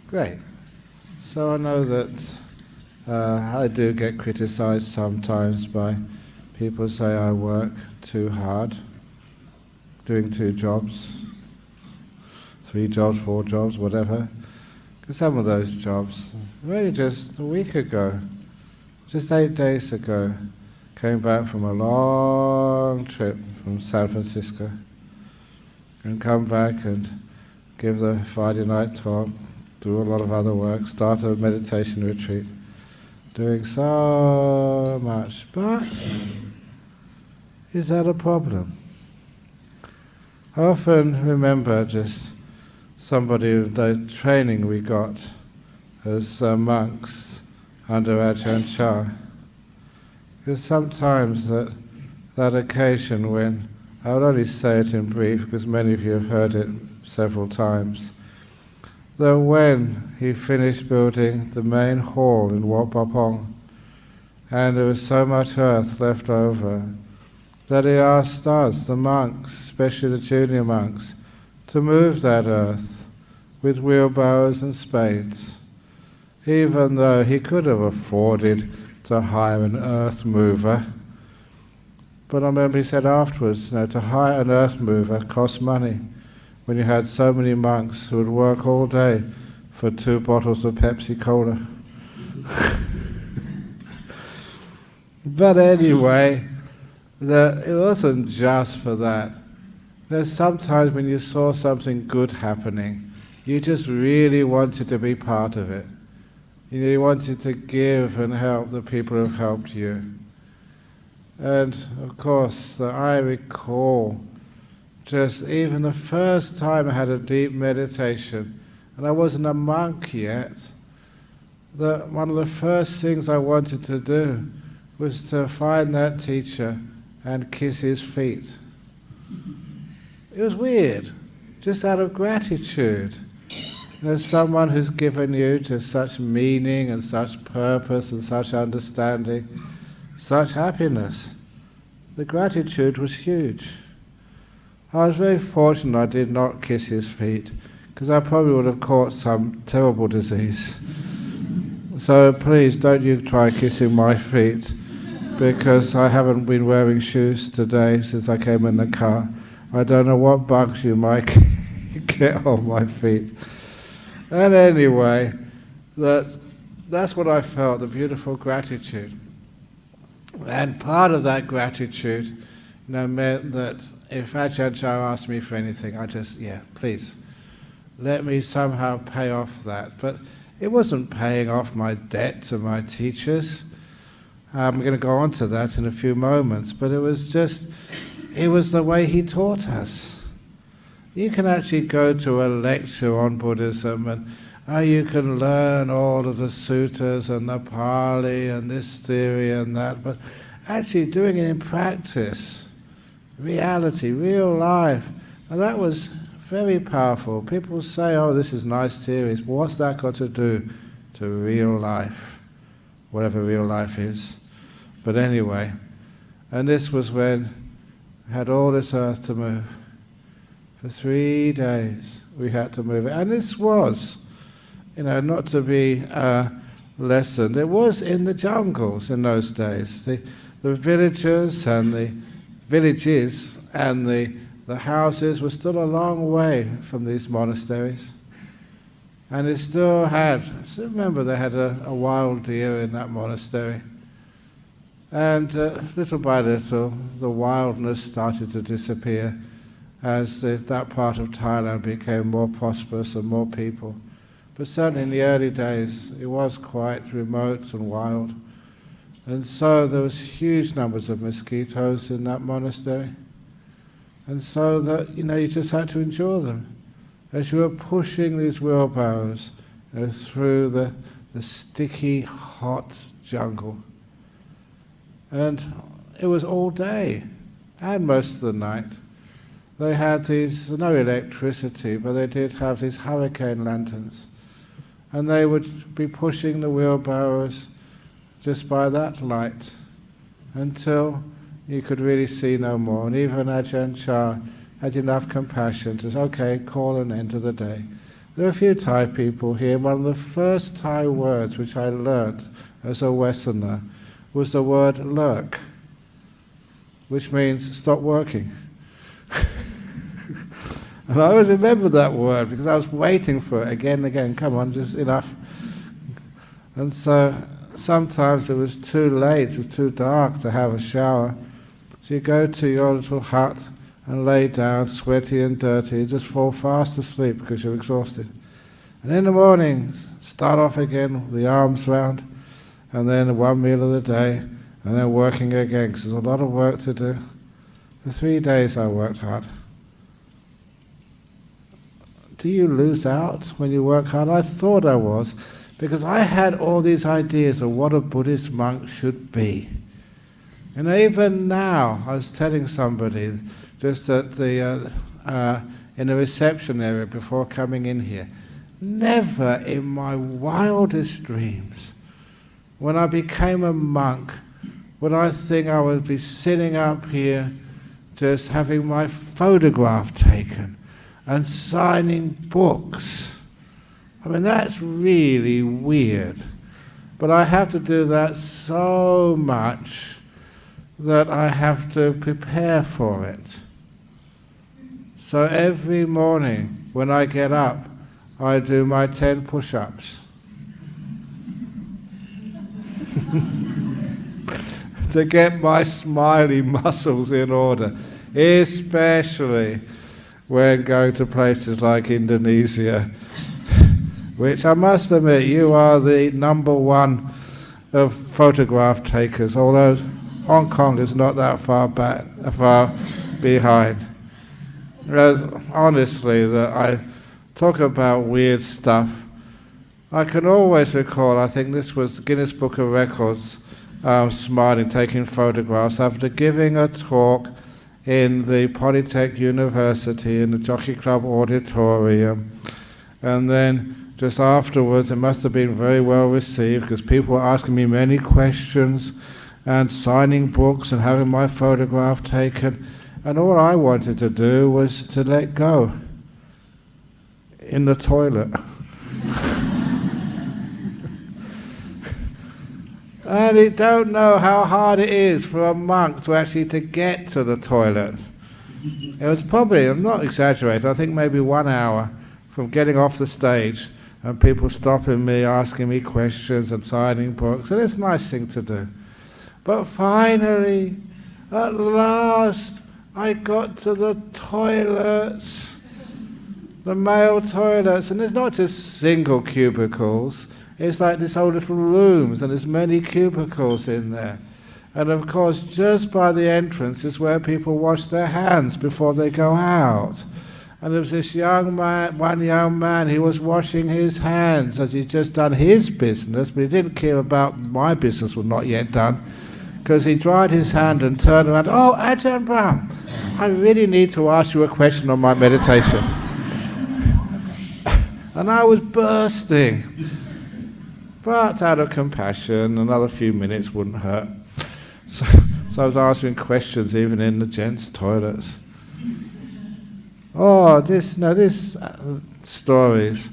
Great. So I know that I do get criticized sometimes by people say I work too hard, doing 2 jobs, 3 jobs, 4 jobs, whatever. Because some of those jobs, really just a week ago, just 8 days ago, came back from a long trip from San Francisco and come back and give the Friday night talk, do a lot of other work, start a meditation retreat, doing so much. But is that a problem? I often remember just somebody, the training we got as monks under Ajahn. Because sometimes that occasion when, I would only say it in brief because many of you have heard it several times, that when he finished building the main hall in Wat Pah Pong, and there was so much earth left over, that he asked us, the monks, especially the junior monks, to move that earth with wheelbarrows and spades, even though he could have afforded to hire an earth mover. But I remember he said afterwards, to hire an earth mover cost money, when you had so many monks who would work all day for 2 bottles of Pepsi Cola. But anyway, it wasn't just for that. There's sometimes when you saw something good happening, you just really wanted to be part of it. You wanted to give and help the people who have helped you. And of course, I recall just even the first time I had a deep meditation, and I wasn't a monk yet, that one of the first things I wanted to do was to find that teacher and kiss his feet. It was weird, just out of gratitude. There's someone who's given you just such meaning and such purpose and such understanding, such happiness. The gratitude was huge. I was very fortunate I did not kiss his feet, because I probably would have caught some terrible disease. So please don't you try kissing my feet, because I haven't been wearing shoes today since I came in the car. I don't know what bugs you might get on my feet. And anyway, that's what I felt, the beautiful gratitude. And part of that gratitude, meant that if Ajahn Chah asked me for anything, I just, please, let me somehow pay off that. But it wasn't paying off my debt to my teachers. I'm going to go on to that in a few moments, but it was the way he taught us. You can actually go to a lecture on Buddhism and you can learn all of the suttas and the Pali and this theory and that, but actually doing it in practice, reality, real life, and that was very powerful. People say, oh, this is nice theories, but what's that got to do to real life? Whatever real life is. But anyway, and this was when we had all this earth to move. For 3 days we had to move it. And this was, not to be lessened, it was in the jungles in those days. The villagers and the villages and the houses were still a long way from these monasteries. And it still had, remember they had a wild deer in that monastery. And little by little, the wildness started to disappear as that part of Thailand became more prosperous and more people. But certainly in the early days, it was quite remote and wild. And so there was huge numbers of mosquitoes in that monastery. And so that, you just had to endure them. As you were pushing these wheelbarrows through the sticky, hot jungle. And it was all day, and most of the night. They had no electricity, but they did have these hurricane lanterns. And they would be pushing the wheelbarrows just by that light until you could really see no more. And even Ajahn Chah had enough compassion to say, okay, call an end to the day. There are a few Thai people here. One of the first Thai words which I learnt as a Westerner was the word lurk, which means stop working. And I always remember that word because I was waiting for it again and again. Come on, just enough. And so sometimes it was too late, it was too dark to have a shower. So you go to your little hut and lay down, sweaty and dirty, just fall fast asleep because you're exhausted. And in the morning, start off again with the arms round, and then one meal of the day, and then working again, because there's a lot of work to do. For 3 days I worked hard. Do you lose out when you work hard? I thought I was, because I had all these ideas of what a Buddhist monk should be. And even now, I was telling somebody, just at the in the reception area before coming in here, never in my wildest dreams, when I became a monk, would I think I would be sitting up here just having my photograph taken and signing books. I mean, that's really weird. But I have to do that so much that I have to prepare for it. So every morning when I get up, I do my 10 push-ups. To get my smiley muscles in order, especially when going to places like Indonesia, which I must admit, you are the number one of photograph takers, although Hong Kong is not that far behind. Whereas, honestly, that I talk about weird stuff. I can always recall, I think this was Guinness Book of Records, smiling, taking photographs after giving a talk in the Polytech University in the Jockey Club auditorium. And then just afterwards, it must have been very well received because people were asking me many questions and signing books and having my photograph taken. And all I wanted to do was to let go in the toilet. And you don't know how hard it is for a monk to actually to get to the toilet. It was probably, I'm not exaggerating, I think maybe 1 hour from getting off the stage and people stopping me, asking me questions and signing books, and it's a nice thing to do. But finally, at last, I got to the toilets, the male toilets, and there's not just single cubicles. It's like this whole little rooms, and there's many cubicles in there. And of course, just by the entrance is where people wash their hands before they go out. And there was this one young man, he was washing his hands as he'd just done his business, but he didn't care about my business was not yet done, because he dried his hand and turned around, "Oh, Ajahn Brahm, I really need to ask you a question on my meditation." And I was bursting. But out of compassion, another few minutes wouldn't hurt. So I was answering questions even in the gents' toilets. Oh, this stories,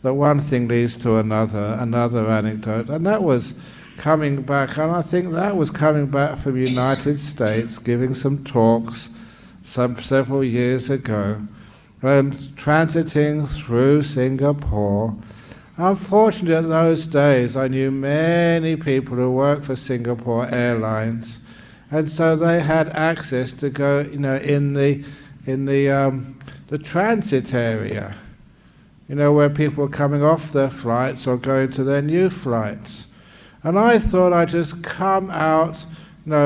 that one thing leads to another anecdote. And that was coming back, and I think that was coming back from the United States, giving some talks several years ago, and transiting through Singapore. Unfortunately, in those days, I knew many people who worked for Singapore Airlines, and so they had access to go, in the transit area, where people were coming off their flights or going to their new flights. And I thought I'd just come out,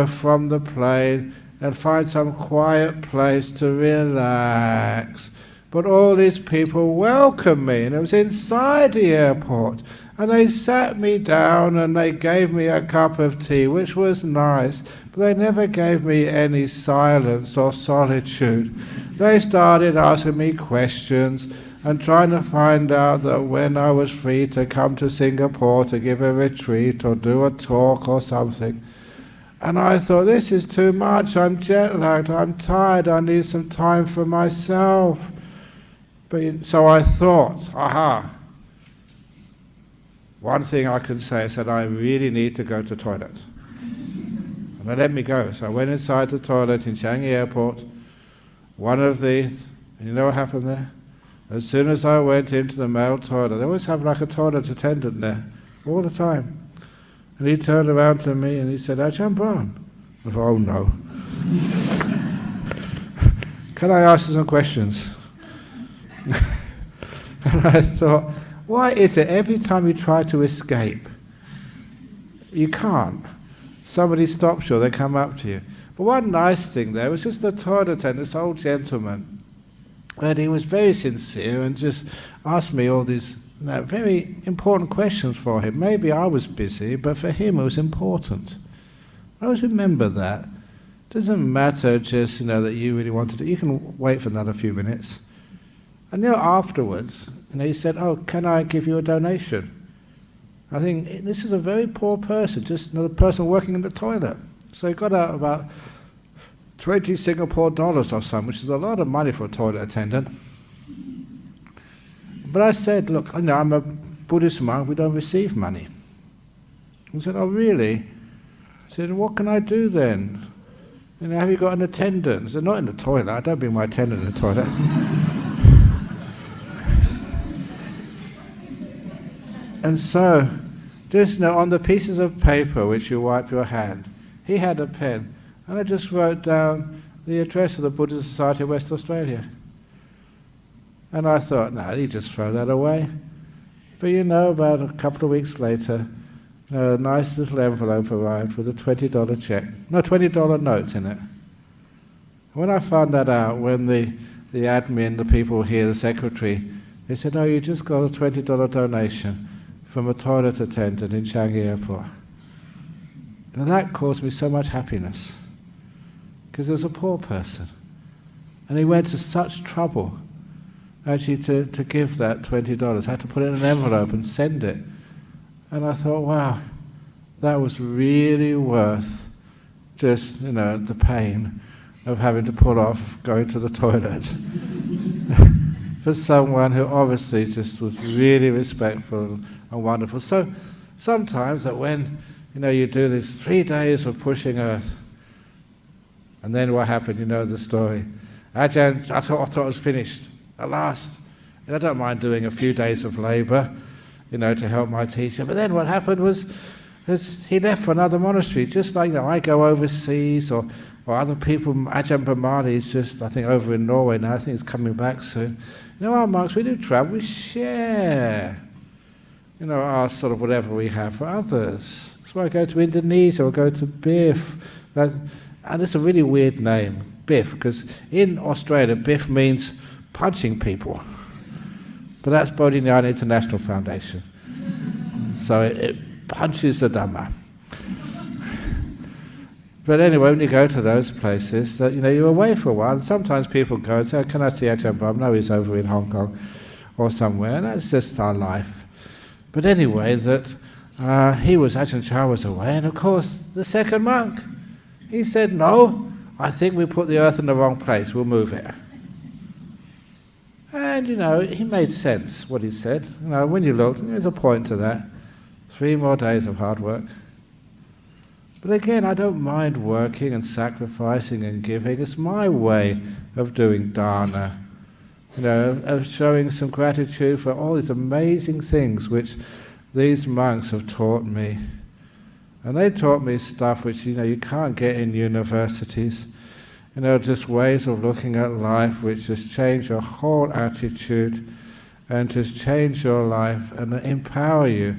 from the plane and find some quiet place to relax. But all these people welcomed me, and it was inside the airport. And they sat me down and they gave me a cup of tea, which was nice, but they never gave me any silence or solitude. They started asking me questions and trying to find out that when I was free to come to Singapore to give a retreat or do a talk or something. And I thought, this is too much, I'm jet lagged, I'm tired, I need some time for myself. So I thought, aha, one thing I can say is that I really need to go to the toilet. And they let me go. So I went inside the toilet in Changi Airport. And you know what happened there? As soon as I went into the male toilet, they always have like a toilet attendant there, all the time. And he turned around to me and he said, Ajahn Brahm. I thought, oh no. Can I ask you some questions? And I thought, why is it every time you try to escape, you can't? Somebody stops you, they come up to you. But one nice thing there was just a toilet attendant, this old gentleman, and he was very sincere and just asked me all these very important questions for him. Maybe I was busy, but for him it was important. I always remember that. It doesn't matter just, that you really wanted to. You can wait for another few minutes. And afterwards, he said, oh, can I give you a donation? I think this is a very poor person, just another person working in the toilet. So he got out about 20 Singapore dollars or something, which is a lot of money for a toilet attendant. But I said, look, I'm a Buddhist monk, we don't receive money. He said, oh really? I said, what can I do then? Have you got an attendant? I said, not in the toilet, I don't bring my attendant in the toilet. And so, just on the pieces of paper which you wipe your hand, he had a pen, and I just wrote down the address of the Buddhist Society of West Australia. And I thought, no, you just throw that away. But about a couple of weeks later, a nice little envelope arrived with a $20 check. No, $20 notes in it. When I found that out, when the admin, the people here, the secretary, they said, oh, you just got a $20 donation from a toilet attendant in Changi Airport. And that caused me so much happiness, because it was a poor person. And he went to such trouble actually to give that $20. I had to put it in an envelope and send it. And I thought, wow, that was really worth just, the pain of having to pull off going to the toilet. For someone who obviously just was really respectful and wonderful. So sometimes that when you do these 3 days of pushing earth, and then what happened, the story. Ajahn, I thought it was finished at last. And I don't mind doing a few days of labour, to help my teacher. But then what happened was he left for another monastery, just like I go overseas, or other people. Ajahn Brahmani is just, I think, over in Norway now. I think he's coming back soon. Our monks, we do travel, we share, our sort of whatever we have for others. That's why I go to Indonesia or go to Biff. And it's a really weird name, Biff, because in Australia, Biff means punching people. But that's Bodhinyana International Foundation. So it punches the Dhamma. But anyway, when you go to those places, that you're away for a while, and sometimes people go and say, oh, can I see Ajahn Brahm? No, he's over in Hong Kong or somewhere, and that's just our life. But anyway, Ajahn Chah was away, and of course, the second monk, he said, no, I think we put the earth in the wrong place, we'll move it. And, he made sense, what he said. When you looked, there's a point to that. 3 more days of hard work. But again, I don't mind working and sacrificing and giving. It's my way of doing dana, of showing some gratitude for all these amazing things which these monks have taught me. And they taught me stuff which, you can't get in universities. Just ways of looking at life which just change your whole attitude and just change your life and empower you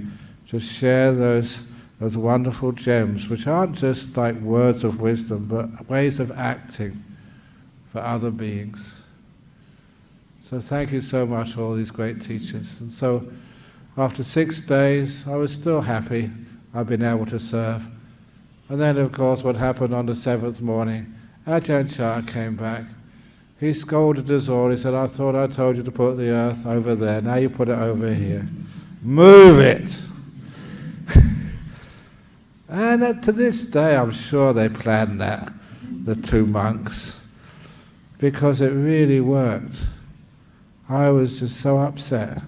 to share those wonderful gems, which aren't just like words of wisdom, but ways of acting for other beings. So thank you so much, all these great teachers. And so after 6 days, I was still happy I've been able to serve. And then, of course, what happened on the 7th morning, Ajahn Chah came back. He scolded us all. He said, I thought I told you to put the earth over there. Now you put it over here. Move it! And to this day, I'm sure they planned that, the 2 monks, because it really worked. I was just so upset.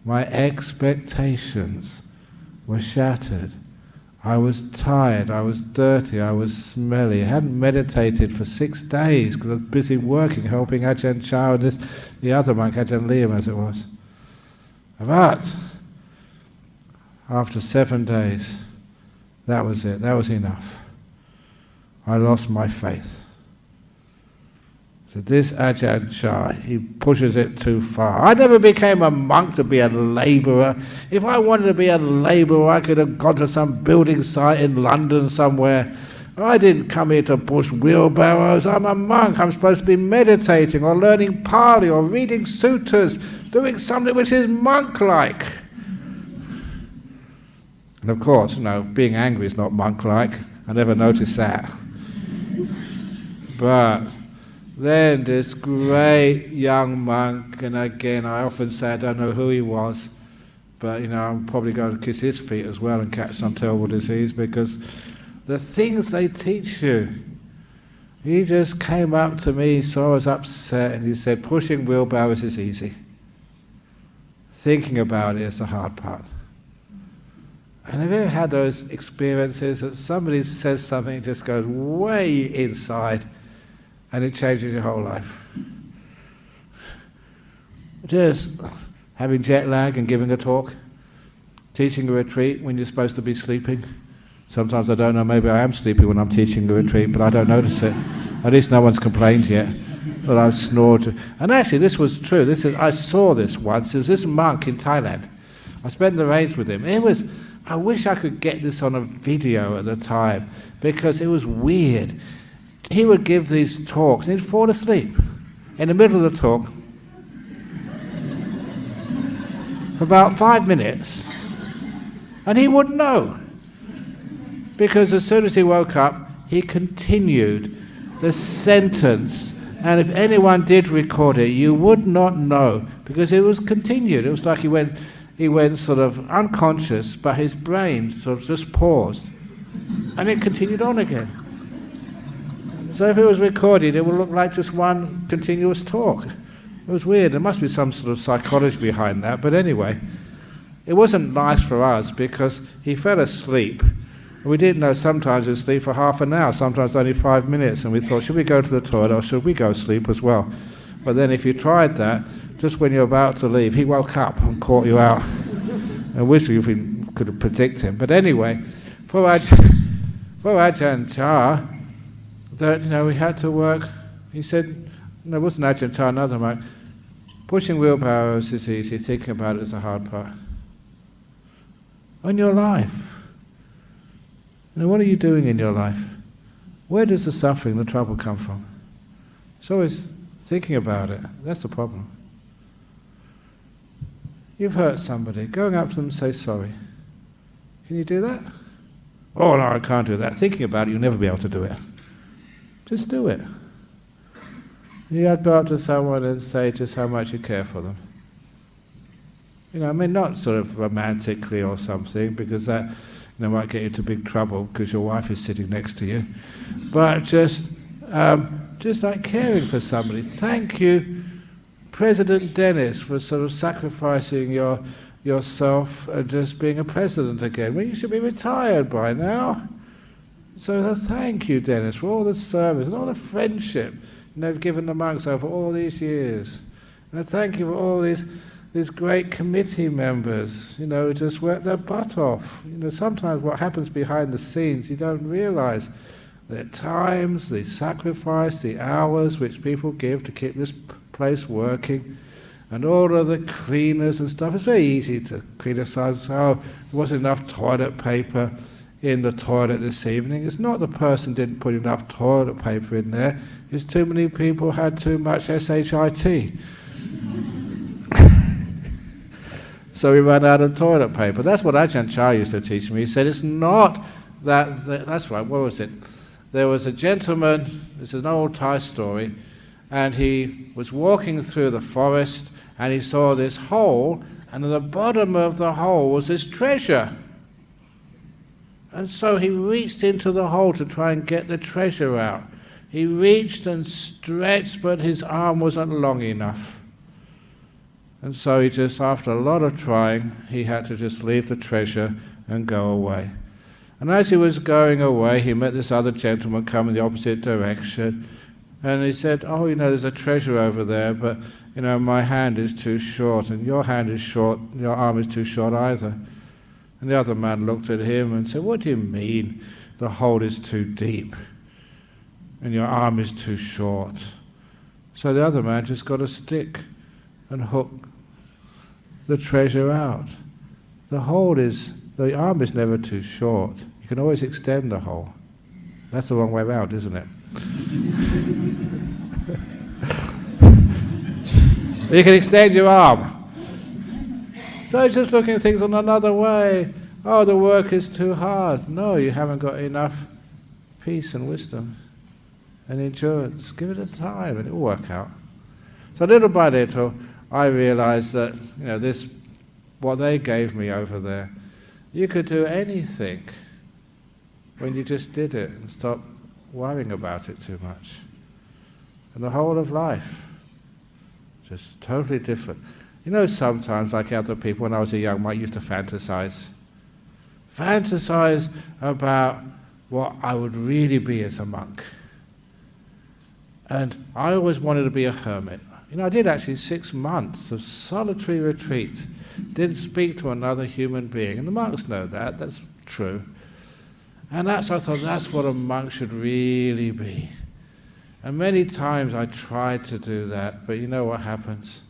My expectations were shattered. I was tired, I was dirty, I was smelly. I hadn't meditated for 6 days because I was busy working, helping Ajahn Chah and the other monk, Ajahn Liam as it was. But after 7 days, that was it, that was enough. I lost my faith. So this Ajahn Chah, he pushes it too far. I never became a monk to be a labourer. If I wanted to be a labourer, I could have gone to some building site in London somewhere. I didn't come here to push wheelbarrows. I'm a monk. I'm supposed to be meditating or learning Pali or reading sutras, doing something which is monk-like. And of course, being angry is not monk-like. I never noticed that. But then this great young monk, and again I often say I don't know who he was, but I'm probably going to kiss his feet as well and catch some terrible disease, because the things they teach you. He just came up to me, saw I was upset, and he said, pushing wheelbarrows is easy. Thinking about it is the hard part. And have you ever had those experiences that somebody says something that just goes way inside and it changes your whole life? Just having jet lag and giving a talk, teaching a retreat when you're supposed to be sleeping. Sometimes I don't know, maybe I am sleeping when I'm teaching a retreat, but I don't notice it. At least no one's complained yet. But I've snored. And actually this was true. I saw this once. There was this monk in Thailand. I spent the rains with him. I wish I could get this on a video at the time, because it was weird. He would give these talks and he'd fall asleep in the middle of the talk for about 5 minutes, and he wouldn't know, because as soon as he woke up he continued the sentence, and if anyone did record it you would not know, because it was continued. It was like he went sort of unconscious, but his brain sort of just paused and it continued on again. So if it was recorded, it would look like just one continuous talk. It was weird. There must be some sort of psychology behind that, but anyway, it wasn't nice for us because he fell asleep. We didn't know sometimes he'd sleep for half an hour, sometimes only 5 minutes, and we thought, should we go to the toilet or should we go sleep as well? But then if you tried that, just when you're about to leave, he woke up and caught you out. I wish we could have predicted him. But anyway, for Ajahn Chah, that we had to work. He said, no, it wasn't Ajahn Chah, another monk. Pushing wheelbarrows is easy, thinking about it is the hard part. On your life, what are you doing in your life? Where does the suffering, the trouble come from? It's always thinking about it. That's the problem. You've hurt somebody. Going up to them and say sorry. Can you do that? Oh no, I can't do that. Thinking about it, you'll never be able to do it. Just do it. You have to go up to someone and say just how much you care for them. Not sort of romantically or something, because that might get you into big trouble because your wife is sitting next to you. But just like caring for somebody. Thank you, President Dennis, for sort of sacrificing yourself and just being a president again. Well, you should be retired by now. So thank you, Dennis, for all the service and all the friendship you've given the monks over all these years. And thank you for all these great committee members, who just work their butt off. Sometimes what happens behind the scenes, you don't realize their times, the sacrifice, the hours which people give to keep this place working, and all of the cleaners and stuff. It's very easy to criticize, there wasn't enough toilet paper in the toilet this evening. It's not the person didn't put enough toilet paper in there, it's too many people had too much shit. So we ran out of toilet paper. That's what Ajahn Chah used to teach me. He said it's not that's right, what was it? There was a gentleman, this is an old Thai story, and he was walking through the forest and he saw this hole, and at the bottom of the hole was this treasure. And so he reached into the hole to try and get the treasure out. He reached and stretched, but his arm wasn't long enough. And so he just, after a lot of trying, he had to just leave the treasure and go away. And as he was going away, he met this other gentleman coming in the opposite direction. And he said, oh, there's a treasure over there, but, my hand is too short, and your hand is short, your arm is too short either. And the other man looked at him and said, what do you mean the hole is too deep and your arm is too short? So the other man just got a stick and hooked the treasure out. The arm is never too short. You can always extend the hole. That's the wrong way around, isn't it? You can extend your arm. So it's just looking at things on another way. Oh, the work is too hard. No, you haven't got enough peace and wisdom and endurance. Give it a time and it'll work out. So little by little, I realized that, this, what they gave me over there, you could do anything when you just did it and stopped worrying about it too much. And the whole of life, just totally different. Sometimes, like other people, when I was a young monk, I used to fantasize about what I would really be as a monk. And I always wanted to be a hermit. I did actually 6 months of solitary retreat. Didn't speak to another human being. And the monks know that, that's true. And I thought that's what a monk should really be. And many times I tried to do that, but you know what happens?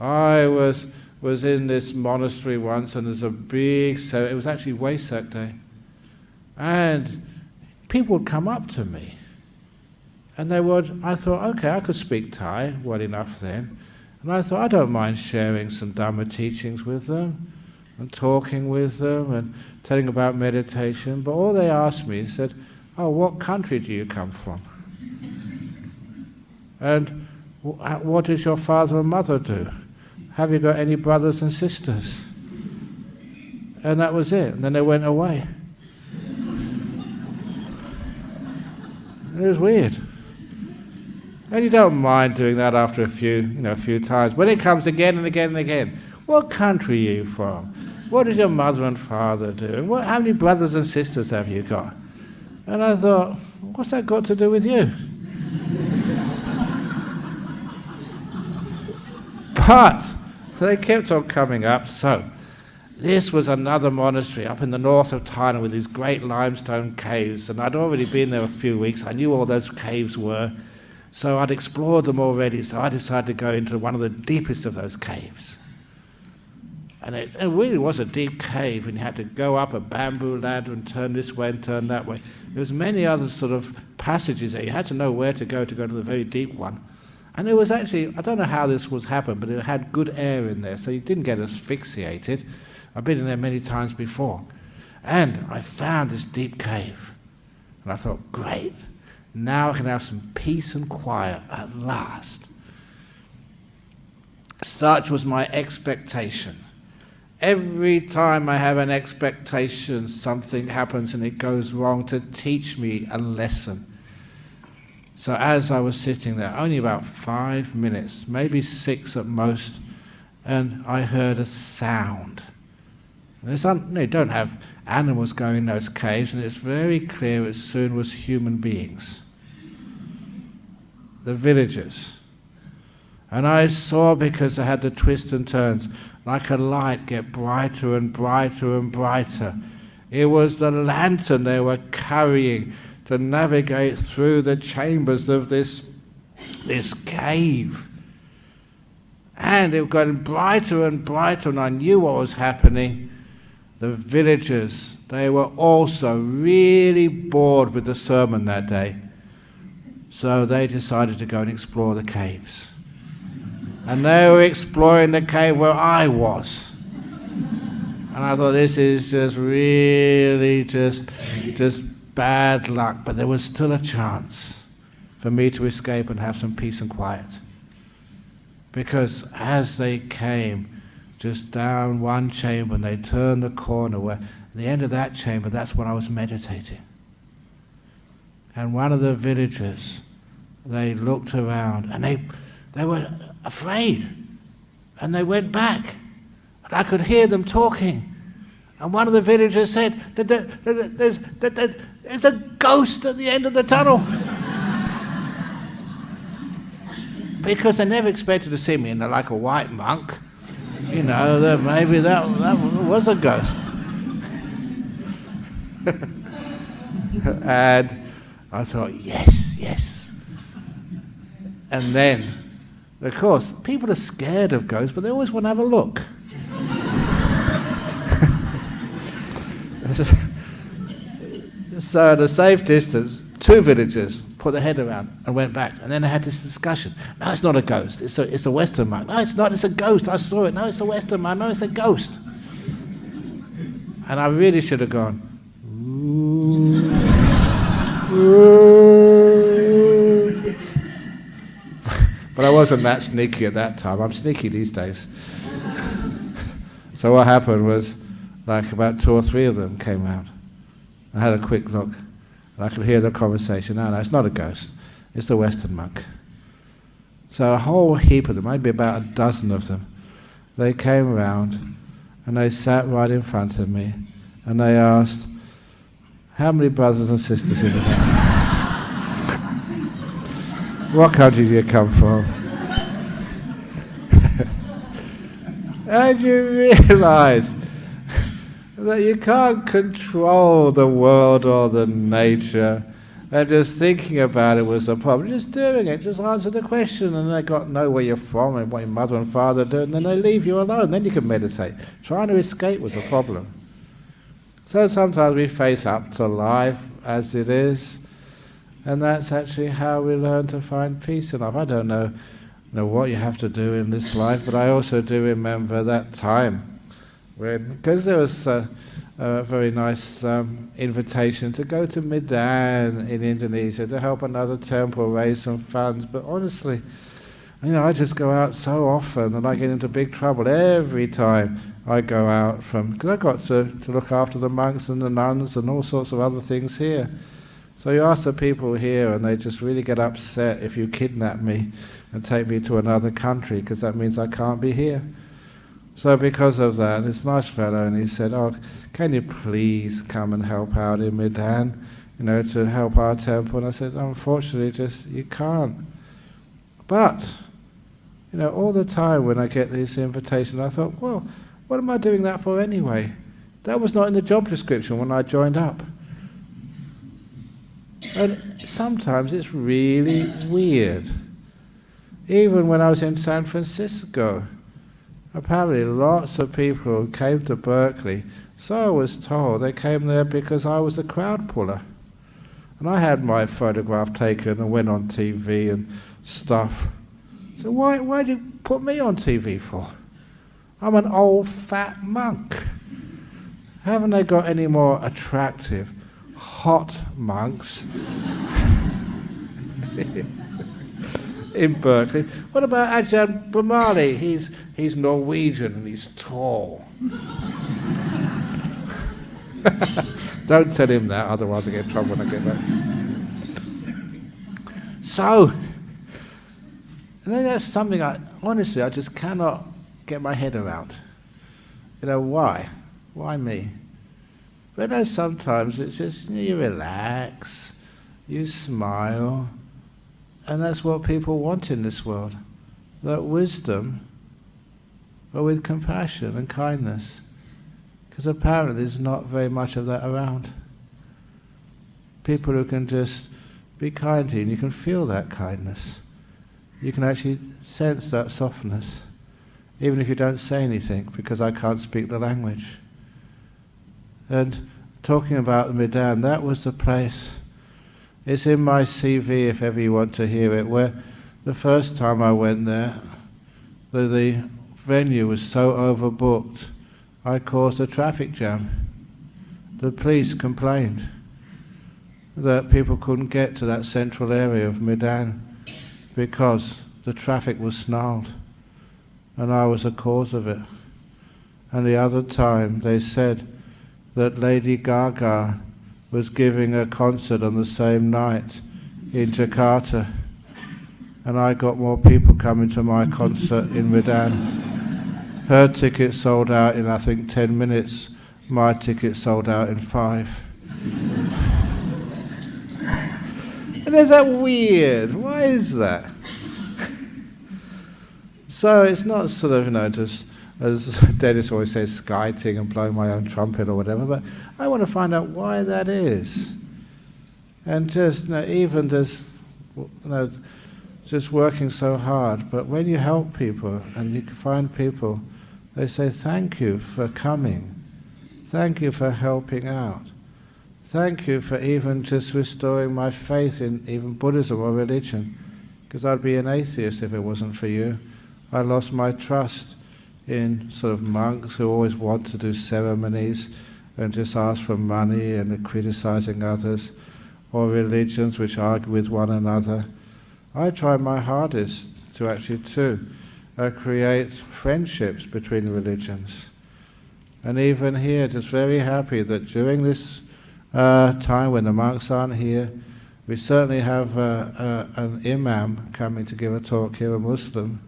I was in this monastery once, and there's a big, so it was actually Wesak Day, and people would come up to me, and I thought, okay, I could speak Thai well enough then, and I thought, I don't mind sharing some Dhamma teachings with them, and talking with them, and telling about meditation, but all they asked me said, oh, what country do you come from? And what does your father and mother do? Have you got any brothers and sisters? And that was it. And then they went away. It was weird. And you don't mind doing that after a few times. When it comes again and again and again, what country are you from? What does your mother and father do? And how many brothers and sisters have you got? And I thought, what's that got to do with you? But they kept on coming up. So this was another monastery up in the north of Thailand with these great limestone caves, and I'd already been there a few weeks. I knew all those caves were, so I'd explored them already. So I decided to go into one of the deepest of those caves, and it really was a deep cave, and you had to go up a bamboo ladder and turn this way and turn that way. There was many other sort of passages there. You had to know where to go to the very deep one. And it was actually, I don't know how this was happened, but it had good air in there, so you didn't get asphyxiated. I've been in there many times before. And I found this deep cave. And I thought, great, now I can have some peace and quiet at last. Such was my expectation. Every time I have an expectation, something happens and it goes wrong to teach me a lesson. So as I was sitting there, only about 5 minutes, maybe 6 at most, and I heard a sound. And you don't have animals going in those caves, and it's very clear it soon was human beings. The villagers. And I saw, because they had the twists and turns, like a light get brighter and brighter and brighter. It was the lantern they were carrying to navigate through the chambers of this cave. And it got brighter and brighter, and I knew what was happening. The villagers, they were also really bored with the sermon that day. So they decided to go and explore the caves. And they were exploring the cave where I was. And I thought, this is just really just bad luck, but there was still a chance for me to escape and have some peace and quiet. Because as they came just down one chamber and they turned the corner, where at the end of that chamber, that's when I was meditating. And one of the villagers, they looked around and they were afraid. And they went back. And I could hear them talking. And one of the villagers said that there's a ghost at the end of the tunnel. Because they never expected to see me in like a white monk. You know, that maybe that was a ghost. And I thought, yes. And then, of course, people are scared of ghosts, but they always want to have a look. So at a safe distance, 2 villagers put their head around and went back, and then they had this discussion. No, it's not a ghost. It's a Western monk. No, it's not. It's a ghost. I saw it. No, it's a Western monk. No, it's a ghost. And I really should have gone. Ooh. But I wasn't that sneaky at that time. I'm sneaky these days. So what happened was, like about 2 or 3 of them came out. I had a quick look, and I could hear the conversation. No, it's not a ghost. It's the Western monk. So a whole heap of them, maybe about a dozen of them, they came around, and they sat right in front of me, and they asked, how many brothers and sisters in the house? What country do you come from? And you realise that you can't control the world or the nature, and just thinking about it was a problem. Just doing it, just answer the question, and they got to know where you're from and what your mother and father do, and then they leave you alone. Then you can meditate. Trying to escape was a problem. So sometimes we face up to life as it is, and that's actually how we learn to find peace in life. I don't know what you have to do in this life, but I also do remember that time because there was a very nice invitation to go to Medan in Indonesia to help another temple raise some funds. But honestly, I just go out so often and I get into big trouble every time I go out because I got to look after the monks and the nuns and all sorts of other things here. So you ask the people here and they just really get upset if you kidnap me and take me to another country, because that means I can't be here. So because of that, this nice fellow, and he said, oh, can you please come and help out in Medan, to help our temple? And I said, unfortunately, you can't. But, all the time when I get these invitations, I thought, well, what am I doing that for anyway? That was not in the job description when I joined up. And sometimes it's really weird. Even when I was in San Francisco, apparently lots of people who came to Berkeley, so I was told, they came there because I was a crowd puller. And I had my photograph taken and went on TV and stuff. So why did you put me on TV for? I'm an old fat monk. Haven't they got any more attractive, hot monks in Berkeley? What about Ajahn Brahmali? He's Norwegian and he's tall. Don't tell him that, otherwise I get in trouble when I get back. So, and then that's something I just cannot get my head around. Why? Why me? But sometimes it's just you relax, you smile, and that's what people want in this world. That wisdom, but with compassion and kindness. Because apparently there's not very much of that around. People who can just be kind to you, and you can feel that kindness. You can actually sense that softness, even if you don't say anything, because I can't speak the language. And talking about the Medan, that was the place. It's in my CV if ever you want to hear it, where the first time I went there, the venue was so overbooked, I caused a traffic jam. The police complained that people couldn't get to that central area of Medan because the traffic was snarled, and I was the cause of it. And the other time they said that Lady Gaga was giving a concert on the same night in Jakarta, and I got more people coming to my concert in Medan Her ticket sold out in, I think, 10 minutes. My ticket sold out in 5. And is that weird? Why is that? So it's not sort of, just, as Dennis always says, skiting and blowing my own trumpet or whatever, but I want to find out why that is. And just, even just working so hard, but when you help people and you can find people, they say, thank you for coming. Thank you for helping out. Thank you for even just restoring my faith in even Buddhism or religion, because I'd be an atheist if it wasn't for you. I lost my trust in sort of monks who always want to do ceremonies and just ask for money and are criticizing others, or religions which argue with one another. I try my hardest to actually create friendships between religions. And even here, just very happy that during this time when the monks aren't here, we certainly have an imam coming to give a talk here, a Muslim.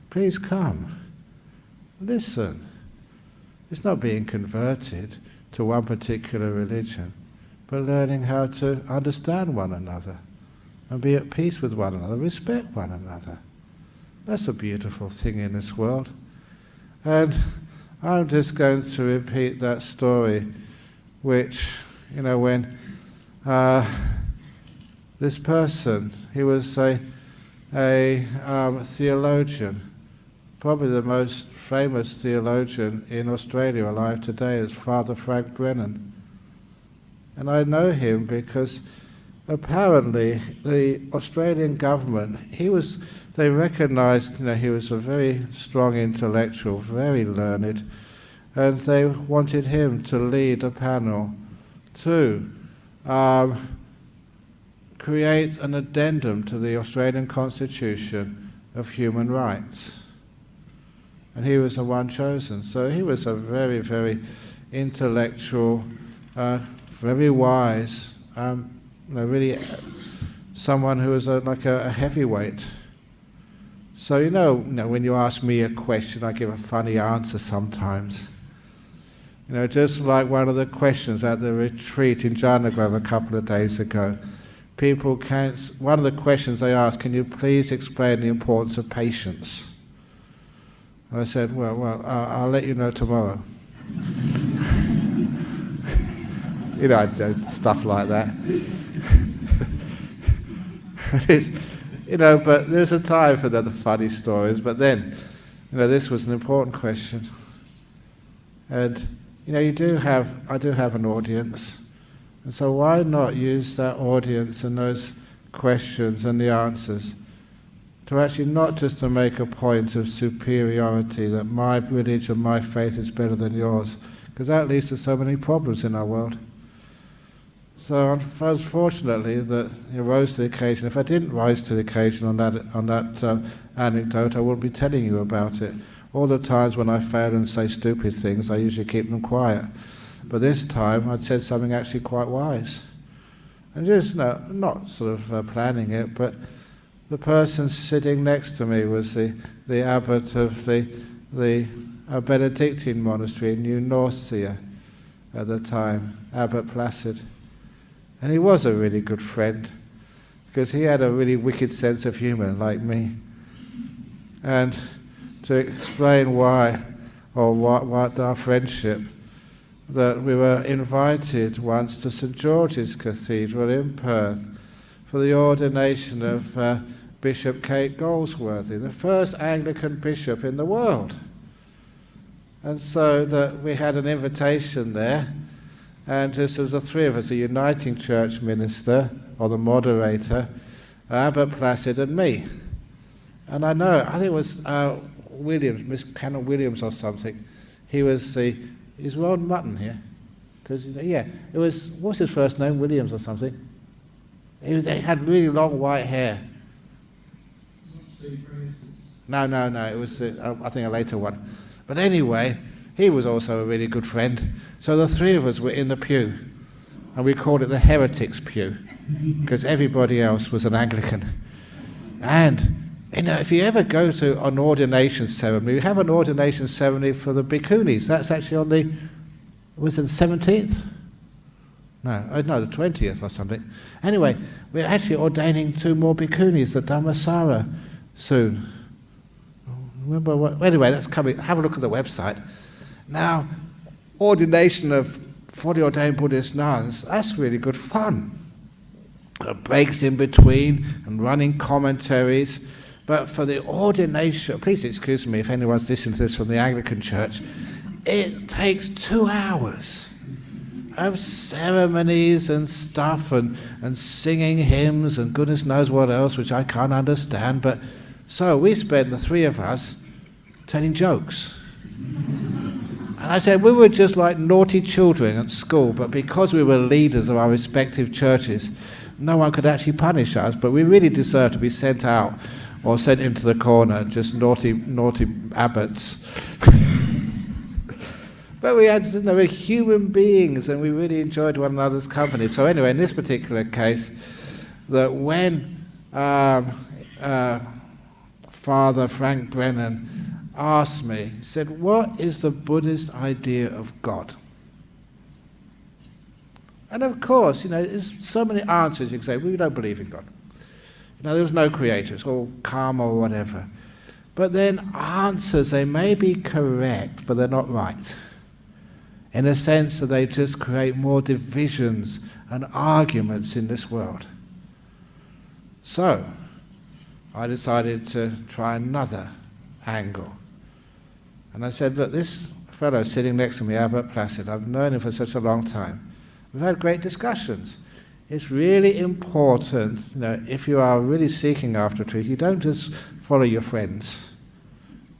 Please come, listen. It's not being converted to one particular religion, but learning how to understand one another and be at peace with one another, respect one another. That's a beautiful thing in this world. And I'm just going to repeat that story, which, when this person, he was a theologian, probably the most famous theologian in Australia alive today is Father Frank Brennan. And I know him because apparently the Australian government, they recognised he was a very strong intellectual, very learned, and they wanted him to lead a panel to create an addendum to the Australian Constitution of human rights. And he was the one chosen. So he was a very, very intellectual, very wise, really someone who was like a heavyweight. So when you ask me a question, I give a funny answer sometimes. Just like one of the questions at the retreat in Janagrove a couple of days ago. One of the questions they asked, can you please explain the importance of patience? And I said, well, I'll let you know tomorrow. Stuff like that. But there's a time for the funny stories, but then, this was an important question. And, I do have an audience. And so why not use that audience and those questions and the answers to actually not just to make a point of superiority, that my religion, my faith is better than yours, because that leads to so many problems in our world. So unfortunately that it rose to the occasion. If I didn't rise to the occasion on that anecdote, I wouldn't be telling you about it. All the times when I fail and say stupid things, I usually keep them quiet. But this time I'd said something actually quite wise. And just not sort of planning it, but the person sitting next to me was the abbot of the Benedictine monastery in New Norcia at the time, Abbot Placid. And he was a really good friend, because he had a really wicked sense of humour, like me. And to explain why, or what our friendship, that we were invited once to St George's Cathedral in Perth for the ordination of Bishop Kate Goldsworthy, the first Anglican bishop in the world. And so that we had an invitation there, and just as the three of us, a uniting church minister, or the moderator, Abbot Placid and me. And I think it was Williams, Miss Canon Williams or something. Is Ron Mutton here? Because it was, what's his first name? Williams or something. He had really long white hair. No, it was I think a later one. But anyway, he was also a really good friend. So the three of us were in the pew, and we called it the heretics pew, because everybody else was an Anglican. And if you ever go to an ordination ceremony, we have an ordination ceremony for the bhikkhunis. That's actually on the 17th? No, the 20th or something. Anyway, we're actually ordaining 2 more bhikkhunis, the Dhammasara, soon. Remember what? Anyway, that's coming. Have a look at the website. Now, ordination of fully ordained Buddhist nuns, that's really good fun. Breaks in between and running commentaries. But for the ordination, please excuse me if anyone's listening to this from the Anglican Church, it takes 2 hours of ceremonies and stuff and singing hymns and goodness knows what else, which I can't understand. But so we spent, the 3 of us, telling jokes. And I said we were just like naughty children at school, but because we were leaders of our respective churches, no one could actually punish us, but we really deserved to be sent out or sent into the corner, just naughty abbots. But we were human beings, and we really enjoyed one another's company. So anyway, in this particular case, that when Father Frank Brennan asked me, he said, what is the Buddhist idea of God? And of course, there's so many answers you can say, we don't believe in God. There was no creator, it's all karma or whatever. But then answers, they may be correct, but they're not right. In a sense that they just create more divisions and arguments in this world. So, I decided to try another angle. And I said, look, this fellow sitting next to me, Albert Placid, I've known him for such a long time. We've had great discussions. It's really important, if you are really seeking after truth, you don't just follow your friends.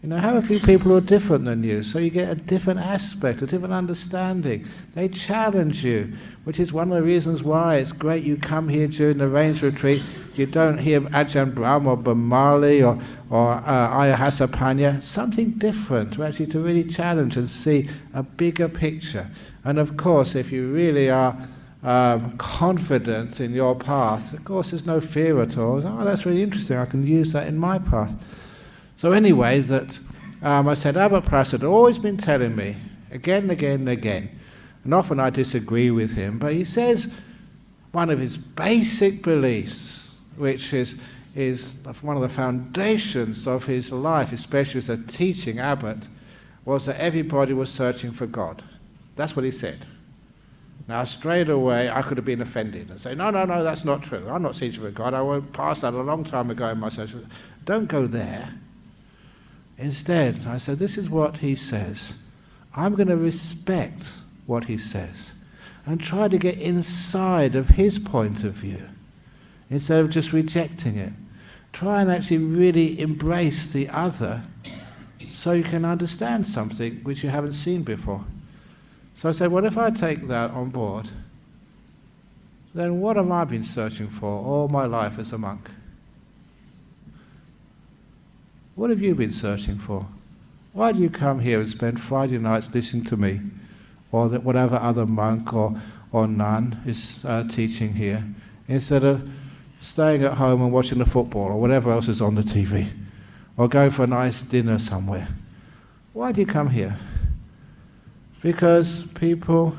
Have a few people who are different than you, so you get a different aspect, a different understanding. They challenge you, which is one of the reasons why it's great you come here during the rains retreat. You don't hear Ajahn Brahm or Bamali or Ayahasapanya, something different, to really challenge and see a bigger picture. And of course, if you really are confident in your path, of course there's no fear at all. That's really interesting, I can use that in my path. So anyway, I said, Albert Placid had always been telling me, again and again and again, and often I disagree with him, but he says one of his basic beliefs, which is one of the foundations of his life, especially as a teaching abbot, was that everybody was searching for God. That's what he said. Now, straight away, I could have been offended and say, no, that's not true. I'm not searching for God. I went past that a long time ago in my social. Don't go there. Instead, I said, this is what he says. I'm going to respect what he says and try to get inside of his point of view instead of just rejecting it. Try and actually really embrace the other so you can understand something which you haven't seen before. So I said, well, if I take that on board, then what have I been searching for all my life as a monk? What have you been searching for? Why do you come here and spend Friday nights listening to me, or whatever other monk or nun is teaching here, instead of staying at home and watching the football or whatever else is on the TV, or going for a nice dinner somewhere? Why do you come here? Because people,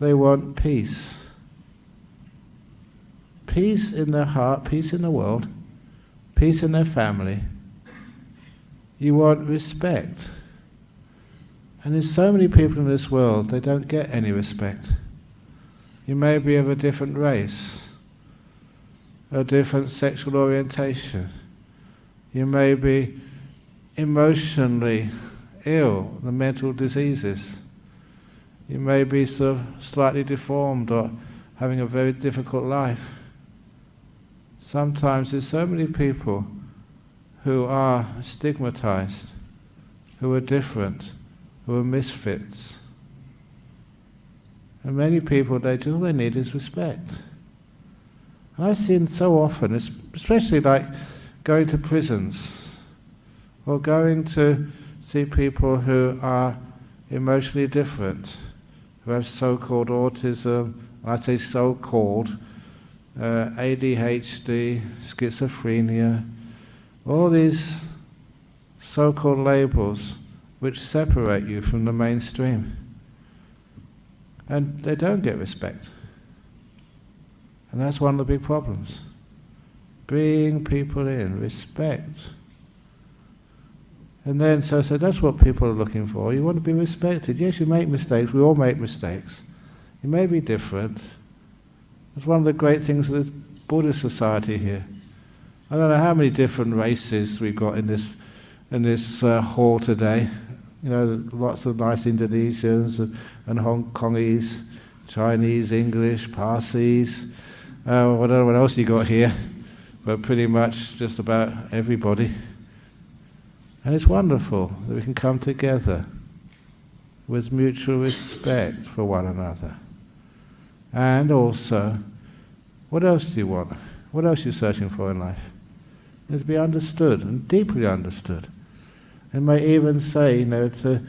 they want peace. Peace in their heart, peace in the world, peace in their family. You want respect. And there's so many people in this world, they don't get any respect. You may be of a different race, a different sexual orientation. You may be emotionally ill, the mental diseases. You may be sort of slightly deformed or having a very difficult life. Sometimes there's so many people who are stigmatized, who are different, who are misfits. And many people, all they need is respect. And I've seen so often, especially like going to prisons, or going to see people who are emotionally different, who have so-called autism, I say so-called, ADHD, schizophrenia, all these so-called labels which separate you from the mainstream. And they don't get respect. And that's one of the big problems. Bring people in, respect. And then, so that's what people are looking for. You want to be respected. Yes, you make mistakes. We all make mistakes. You may be different. That's one of the great things of the Buddhist society here. I don't know how many different races we've got in this hall today. You know, lots of nice Indonesians and Hong Kongese, Chinese, English, Parsis. I don't know what else you got here, but pretty much just about everybody. And it's wonderful that we can come together with mutual respect for one another. And also, what else do you want? What else are you searching for in life? To be understood, and deeply understood. And may even say, to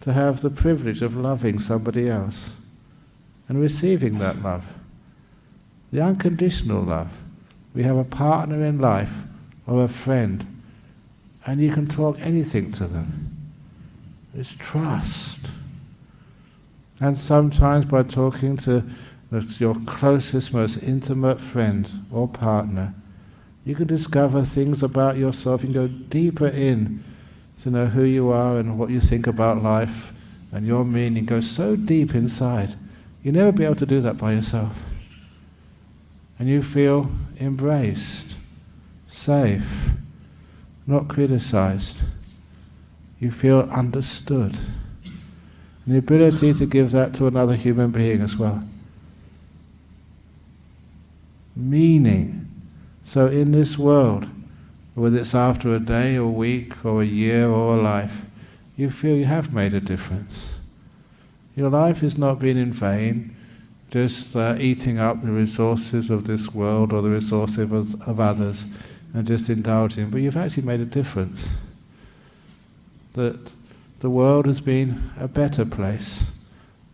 have the privilege of loving somebody else and receiving that love. The unconditional love. We have a partner in life or a friend, and you can talk anything to them. It's trust. And sometimes by talking to your closest, most intimate friend or partner, you can discover things about yourself. You can go deeper in to know who you are and what you think about life, and your meaning goes so deep inside. You'll never be able to do that by yourself. And you feel embraced, safe, not criticized. You feel understood. And the ability to give that to another human being as well. Meaning. So in this world, whether it's after a day or week or a year or a life, you feel you have made a difference. Your life has not been in vain, just eating up the resources of this world or the resources of others and just indulging, but you've actually made a difference. That the world has been a better place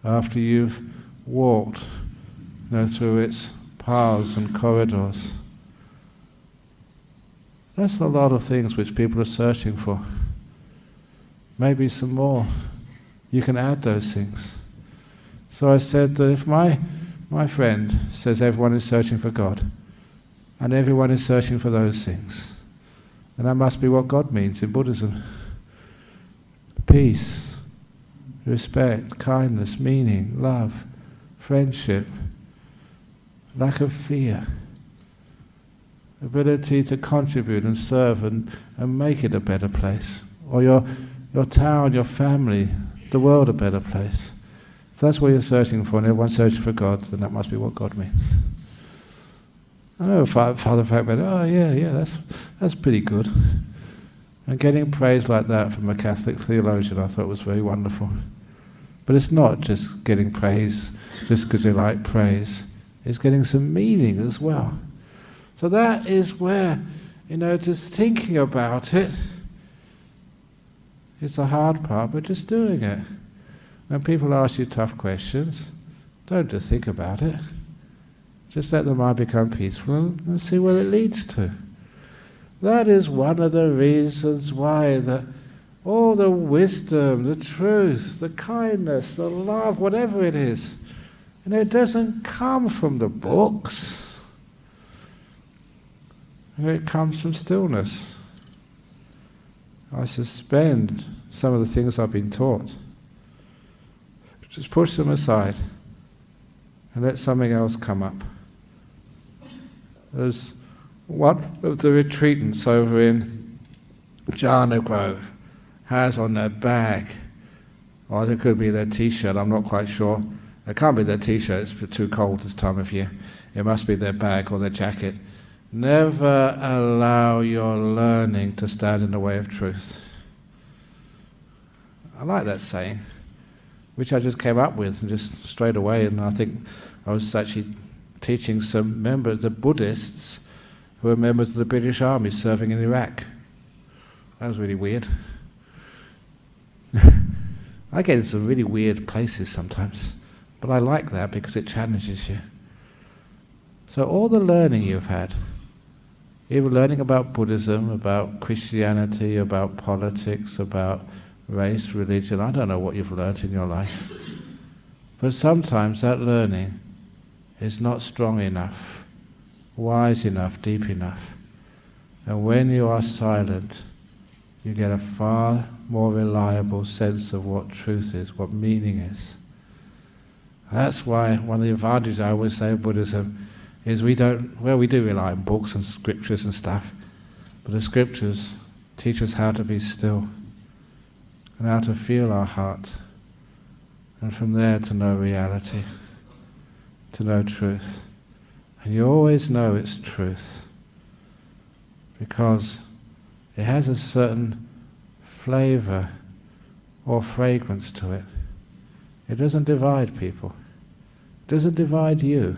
after you've walked through its paths and corridors. That's a lot of things which people are searching for. Maybe some more. You can add those things. So I said that if my friend says everyone is searching for God, and everyone is searching for those things, then that must be what God means in Buddhism. Peace, respect, kindness, meaning, love, friendship, lack of fear, ability to contribute and serve and make it a better place, or your town, your family, the world a better place. If that's what you're searching for, and everyone's searching for God, then that must be what God means. I know Father Frank went, oh yeah, that's pretty good. And getting praise like that from a Catholic theologian I thought was very wonderful. But it's not just getting praise just because you like praise. It's getting some meaning as well. So that is where, just thinking about it is the hard part, but just doing it. When people ask you tough questions, don't just think about it. Just let the mind become peaceful and see where it leads to. That is one of the reasons why all the wisdom, the truth, the kindness, the love, whatever it is, it doesn't come from the books. It comes from stillness. I suspend some of the things I've been taught. Just push them aside and let something else come up. There's one of the retreatants over in Jhana Grove has on their bag, or it could be their t-shirt, I'm not quite sure. It can't be their t-shirt, it's too cold this time of year. It must be their bag or their jacket. Never allow your learning to stand in the way of truth. I like that saying, which I just came up with and just straight away, and I think I was actually teaching some members, the Buddhists, who were members of the British Army serving in Iraq. That was really weird. I get into some really weird places sometimes, but I like that because it challenges you. So all the learning you've had, Even learning about Buddhism, about Christianity, about politics, about race, religion, I don't know what you've learnt in your life. But sometimes that learning is not strong enough, wise enough, deep enough. And when you are silent, you get a far more reliable sense of what truth is, what meaning is. That's why one of the advantages I always say of Buddhism is we do rely on books and scriptures and stuff, but the scriptures teach us how to be still and how to feel our heart, and from there to know reality, to know truth. And you always know it's truth because it has a certain flavor or fragrance to it. It doesn't divide people. It doesn't divide you.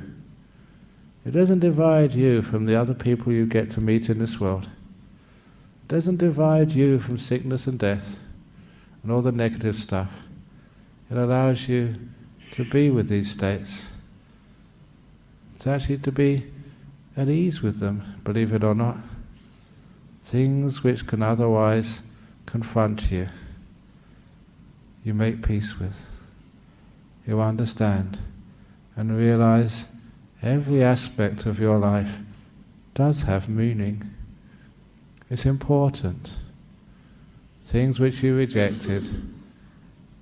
It doesn't divide you from the other people you get to meet in this world. It doesn't divide you from sickness and death and all the negative stuff. It allows you to be with these states. It's actually to be at ease with them, believe it or not. Things which can otherwise confront you, you make peace with. You understand and realize every aspect of your life does have meaning. It's important. Things which you rejected,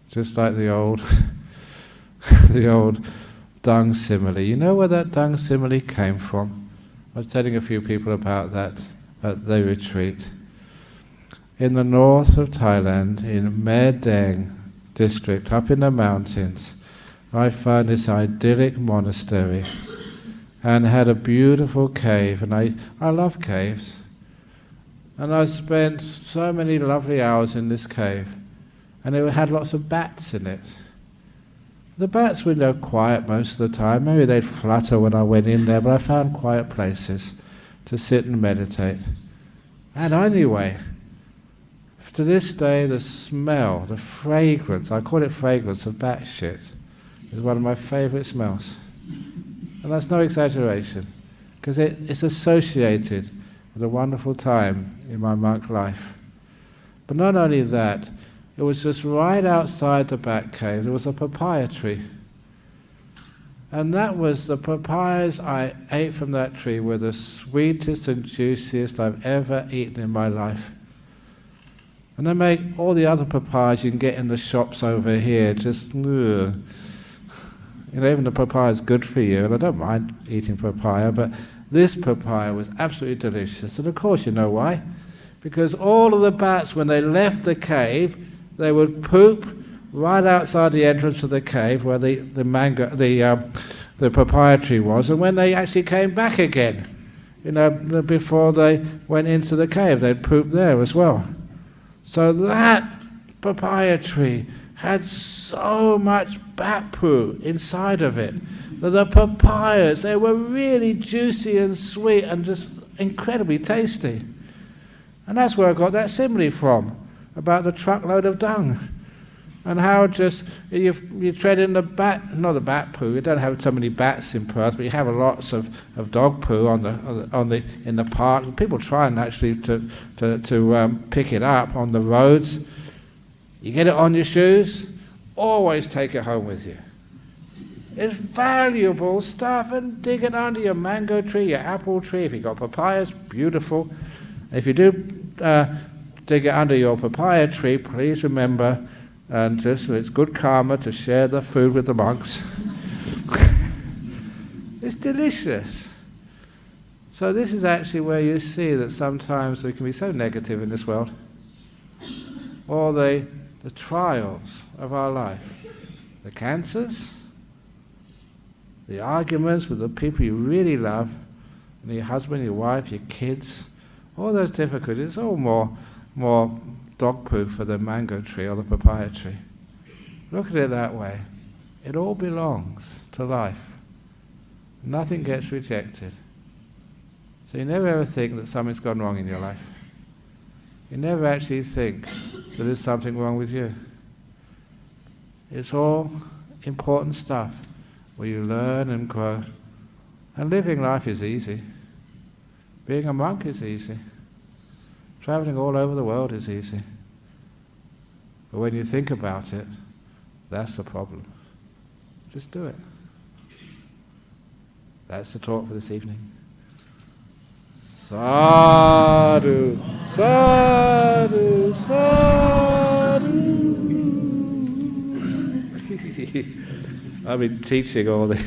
just like the old the old dung simile. You know where that dung simile came from? I was telling a few people about that at the retreat. In the north of Thailand, in Medang district, up in the mountains, I found this idyllic monastery and had a beautiful cave, and I love caves. And I spent so many lovely hours in this cave, and it had lots of bats in it. The bats were quiet most of the time. Maybe they'd flutter when I went in there, but I found quiet places to sit and meditate. And anyway, to this day, the smell, the fragrance, I call it fragrance of bat shit, is one of my favourite smells. And that's no exaggeration, because it's associated with a wonderful time in my monk life. But not only that, it was just right outside the bat cave, there was a papaya tree. And that was the papayas I ate from that tree were the sweetest and juiciest I've ever eaten in my life. And they make all the other papayas you can get in the shops over here, just, ugh. Even the papaya is good for you, and I don't mind eating papaya, but this papaya was absolutely delicious. And of course you know why. Because all of the bats, when they left the cave, they would poop right outside the entrance of the cave where the papaya tree was, and when they actually came back again, before they went into the cave, they'd poop there as well. So that papaya tree had so much bat poo inside of it that the papayas, they were really juicy and sweet and just incredibly tasty. And that's where I got that simile from, about the truckload of dung. And how just you tread in not the bat poo. You don't have so many bats in Perth, but you have lots of dog poo in the park. People try and actually to pick it up on the roads. You get it on your shoes. Always take it home with you. It's valuable stuff, and dig it under your mango tree, your apple tree. If you've got papayas, beautiful. If you do dig it under your papaya tree, please remember. And it's good karma to share the food with the monks. It's delicious. So this is actually where you see that sometimes we can be so negative in this world. Or the trials of our life. The cancers, the arguments with the people you really love, and your husband, your wife, your kids, all those difficulties, all more dog poo for the mango tree or the papaya tree. Look at it that way. It all belongs to life. Nothing gets rejected. So you never ever think that something's gone wrong in your life. You never actually think that there's something wrong with you. It's all important stuff where you learn and grow. And living life is easy. Being a monk is easy. Traveling all over the world is easy. But when you think about it, that's the problem. Just do it. That's the talk for this evening. Sadhu, sadhu, sadhu. I've been teaching all the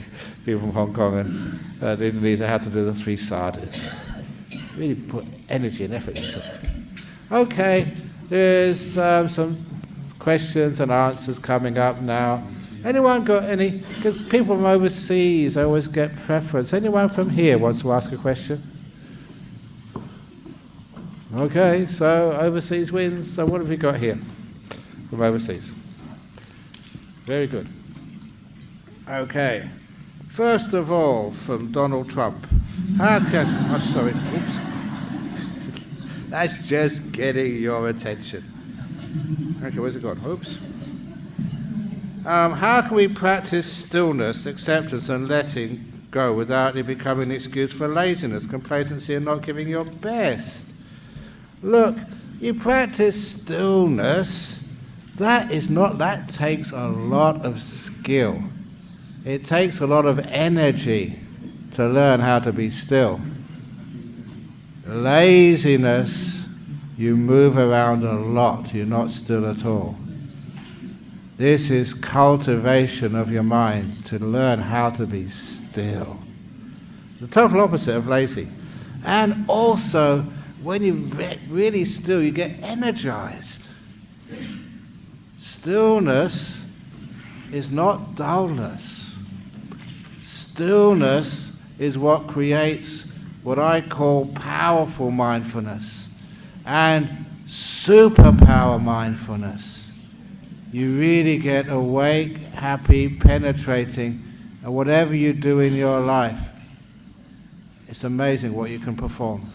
people from Hong Kong and Indonesia how to do the 3 sadhus. Really put energy and effort into it. Okay, there's some questions and answers coming up now. Anyone got any? Because people from overseas always get preference. Anyone from here wants to ask a question? Okay, so overseas wins. So what have we got here from overseas? Very good. Okay. First of all, from Donald Trump. How can... Oh, sorry. Oops. That's just getting your attention. Okay, where's it gone? Oops. How can we practice stillness, acceptance and letting go without it becoming an excuse for laziness, complacency and not giving your best? Look, you practice stillness, that takes a lot of skill. It takes a lot of energy to learn how to be still. Laziness, you move around a lot, you're not still at all. This is cultivation of your mind, to learn how to be still. The total opposite of lazy. And also, when you're really still, you get energized. Stillness is not dullness. Stillness is what creates what I call powerful mindfulness and superpower mindfulness. You really get awake, happy, penetrating, and whatever you do in your life, it's amazing what you can perform.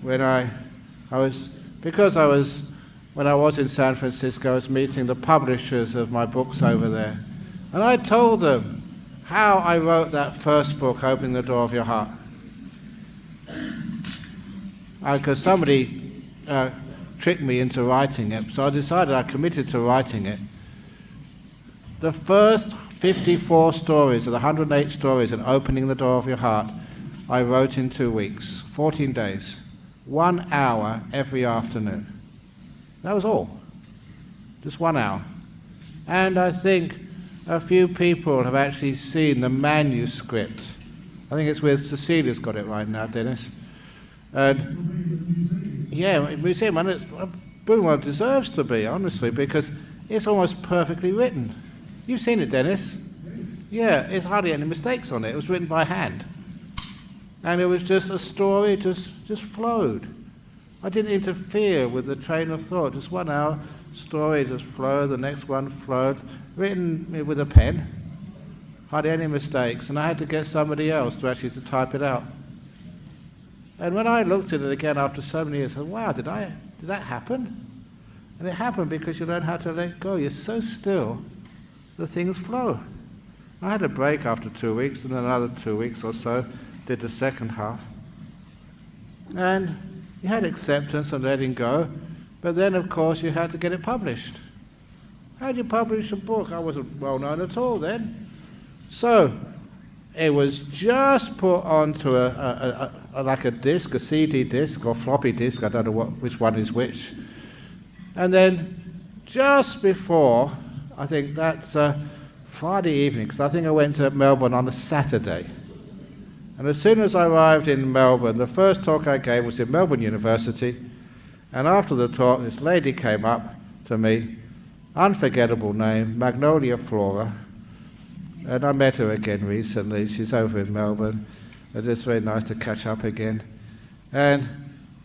When I was in San Francisco, I was meeting the publishers of my books over there, and I told them how I wrote that first book, Opening the Door of Your Heart. Because somebody tricked me into writing it, so I decided I committed to writing it. The first 54 stories of the 108 stories in Opening the Door of Your Heart, I wrote in 2 weeks, 14 days, 1 hour every afternoon. That was all, just 1 hour. And I think a few people have actually seen the manuscript. I think it's with Cecilia's got it right now, Dennis. And yeah, museum, and it's well deserves to be, honestly, because it's almost perfectly written. You've seen it, Dennis? Yeah, there's hardly any mistakes on it. It was written by hand. And it was just a story, just flowed. I didn't interfere with the train of thought. Just 1 hour, story just flowed, the next one flowed, written with a pen, hardly any mistakes, and I had to get somebody else to actually type it out. And when I looked at it again after so many years, I said, wow, did that happen? And it happened because you learn how to let go. You're so still, the things flow. I had a break after 2 weeks, and then another 2 weeks or so, did the second half. And you had acceptance and letting go, but then, of course, you had to get it published. How do you publish a book? I wasn't well known at all then. So, it was just put onto like a disc, a CD disc or floppy disc, I don't know which one is which. And then just before, I think that's Friday evening, because I think I went to Melbourne on a Saturday. And as soon as I arrived in Melbourne, the first talk I gave was in Melbourne University, and after the talk, this lady came up to me, unforgettable name, Magnolia Flora, and I met her again recently. She's over in Melbourne. It's just very nice to catch up again. And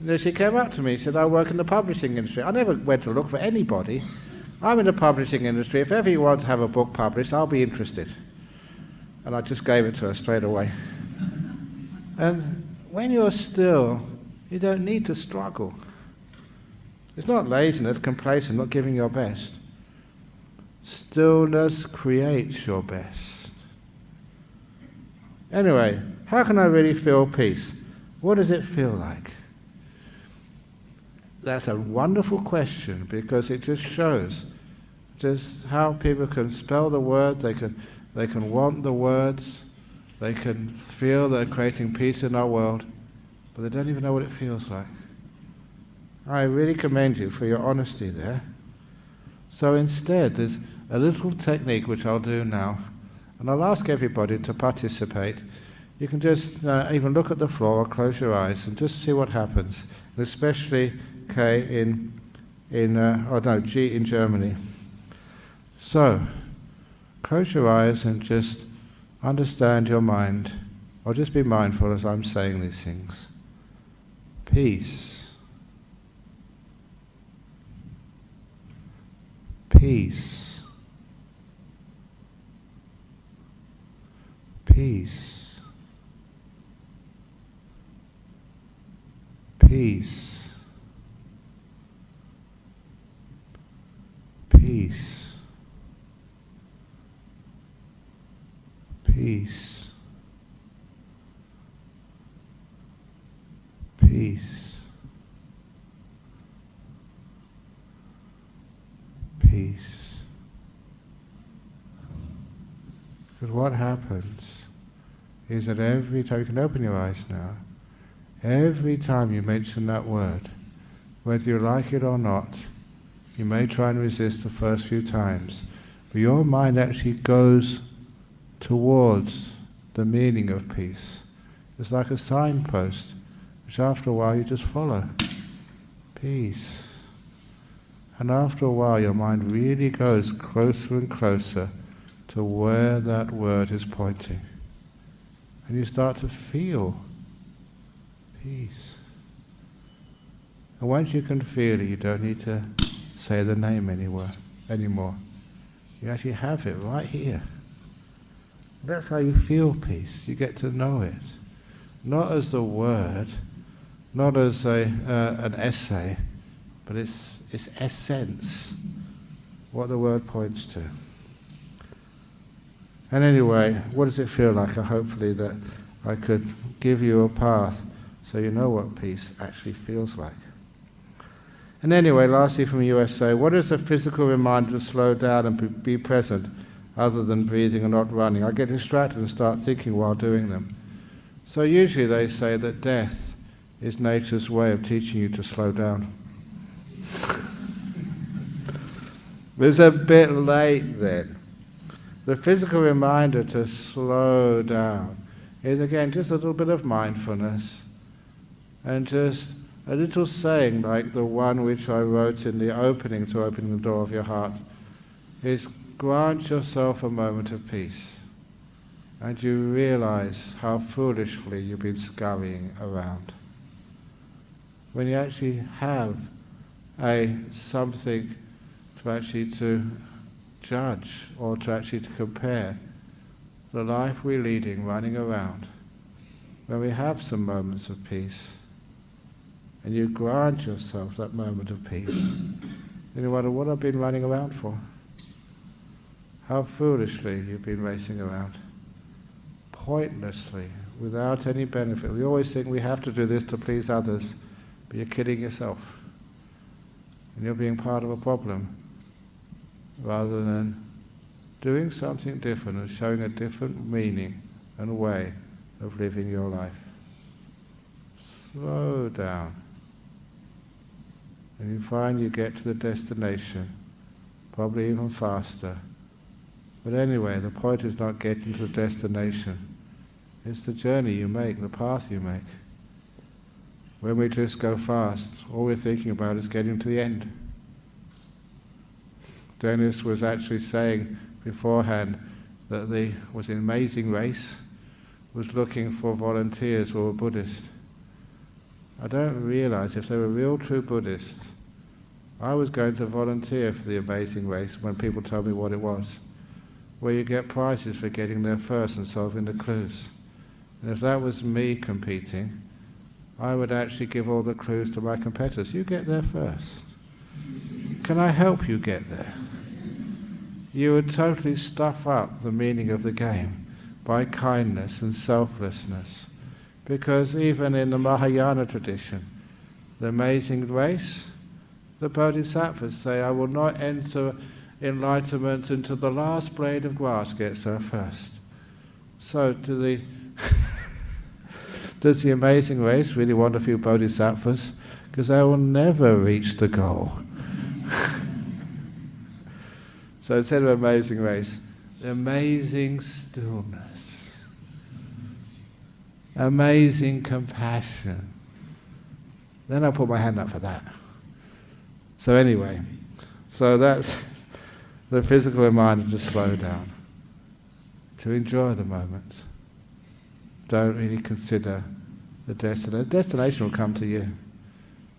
then she came up to me and said, I work in the publishing industry. I never went to look for anybody. I'm in the publishing industry. If ever you want to have a book published, I'll be interested. And I just gave it to her straight away. And when you're still, you don't need to struggle. It's not laziness, complacent, not giving your best. Stillness creates your best. Anyway, how can I really feel peace? What does it feel like? That's a wonderful question, because it just shows just how people can spell the word, they can want the words, they can feel they're creating peace in our world, but they don't even know what it feels like. I really commend you for your honesty there. So instead, there's a little technique which I'll do now, and I'll ask everybody to participate. You can just even look at the floor or close your eyes and just see what happens, and especially K G in Germany. So, close your eyes and just understand your mind, or just be mindful as I'm saying these things. Peace. Peace. Peace. Peace. Peace. Peace. Peace. Peace. Because what happens is that every time, you can open your eyes now, every time you mention that word, whether you like it or not, you may try and resist the first few times, but your mind actually goes towards the meaning of peace. It's like a signpost, which after a while you just follow. Peace. And after a while your mind really goes closer and closer to where that word is pointing. And you start to feel peace. And once you can feel it, you don't need to say the name anymore. You actually have it right here. That's how you feel peace. You get to know it. Not as the word, not as an essay, but it's essence, what the word points to. And anyway, what does it feel like? Hopefully that I could give you a path so you know what peace actually feels like. And anyway, lastly from USA, what is a physical reminder to slow down and be present other than breathing and not running? I get distracted and start thinking while doing them. So usually they say that death is nature's way of teaching you to slow down. It's a bit late then. The physical reminder to slow down is again just a little bit of mindfulness and just a little saying like the one which I wrote in the opening to opening the door of your heart is grant yourself a moment of peace and you realize how foolishly you've been scurrying around. When you actually have something to judge or to compare the life we're leading running around, when we have some moments of peace and you grant yourself that moment of peace, then you wonder what I've been running around for. How foolishly you've been racing around. Pointlessly, without any benefit. We always think we have to do this to please others, but you're kidding yourself. And you're being part of a problem, rather than doing something different and showing a different meaning and way of living your life. Slow down. And you find you get to the destination, probably even faster. But anyway, the point is not getting to the destination. It's the journey you make, the path you make. When we just go fast, all we're thinking about is getting to the end. Dennis was actually saying beforehand that was an amazing race, was looking for volunteers who were Buddhist. I don't realize if they were real true Buddhists, I was going to volunteer for the amazing race when people told me what it was, where you get prizes for getting there first and solving the clues. And if that was me competing, I would actually give all the clues to my competitors. You get there first. Can I help you get there? You would totally stuff up the meaning of the game by kindness and selflessness. Because even in the Mahayana tradition, the amazing grace, the Bodhisattvas say, I will not enter enlightenment until the last blade of grass gets there first. So does the amazing race really want a few Bodhisattvas? Because they will never reach the goal. So instead of amazing race, the amazing stillness, amazing compassion. Then I'll put my hand up for that. So anyway, so that's the physical reminder to slow down, to enjoy the moments. Don't really consider the destination. The destination will come to you.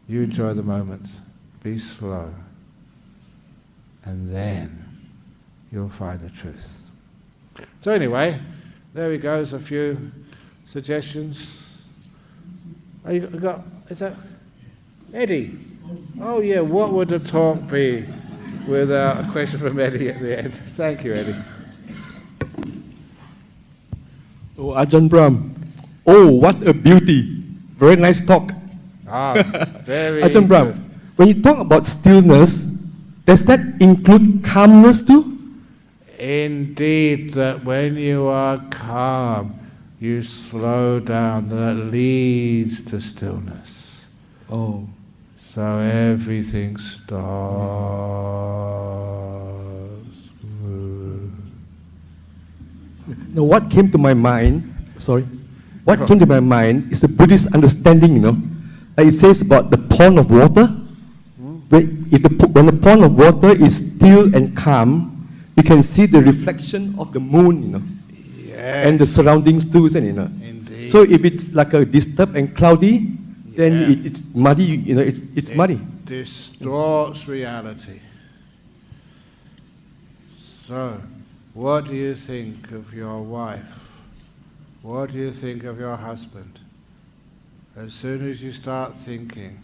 You enjoy the moments. Be slow. And then you'll find the truth. So anyway, there we go. There's a few suggestions. Oh, you got, is that Eddie? Oh yeah, what would the talk be without a question from Eddie at the end? Thank you, Eddie. Oh, Ajahn Brahm. Oh, what a beauty. Very nice talk. Very Ajahn Brahm, when you talk about stillness, does that include calmness too? Indeed, that when you are calm, you slow down, that leads to stillness. Oh. So everything stops. Now what came to my mind, what came to my mind is the Buddhist understanding, you know. Like it says about the pond of water. When the pond of water is still and calm, you can see the reflection of the moon, you know. Yes. And the surroundings too, isn't it, you know? Indeed. So if it's like a disturbed and cloudy, then it's muddy, you know, it's muddy. It distorts reality. So, what do you think of your wife? What do you think of your husband? As soon as you start thinking,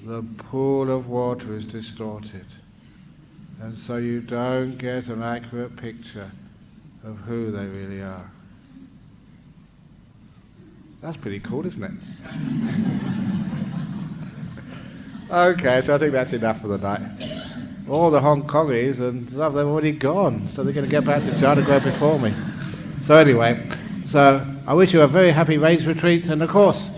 the pool of water is distorted. And so you don't get an accurate picture of who they really are. That's pretty cool, isn't it? Okay, so I think that's enough for the night. All the Hong Kongers and stuff, they've already gone, so they're going to get back to China Grove before me. So anyway, so I wish you a very happy rains retreat, and of course,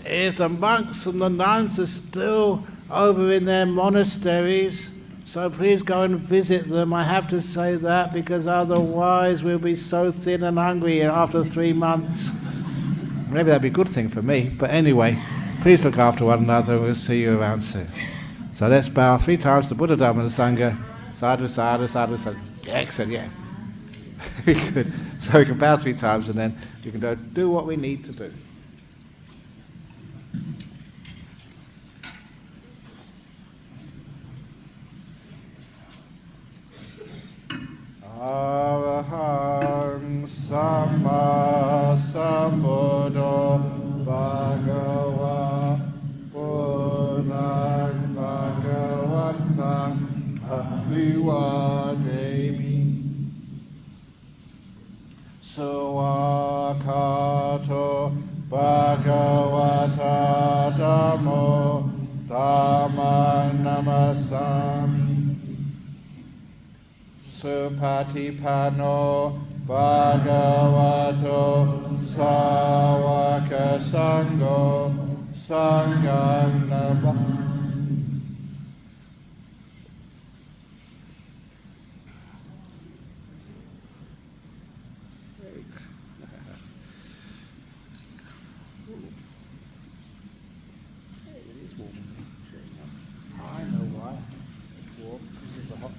if the monks and the nuns are still over in their monasteries, so please go and visit them. I have to say that because otherwise we'll be so thin and hungry after 3 months. Maybe that'd be a good thing for me, but anyway, please look after one another and we'll see you around soon. So let's bow 3 times to Buddha, Dhamma and Sangha. Sadhu, sadhu, sadhu, sadhu. Excellent, yeah. Very good. So we can bow 3 times and then we can do what we need to do. Arahang Samma Sambuddho Bhagava Buddhang Bhagavatang Abhivademi Sawakato Bhagavata Dhammo Dhammang Namasami Supatipano Bhagavato Sawaka Sangho Sangham Namassami.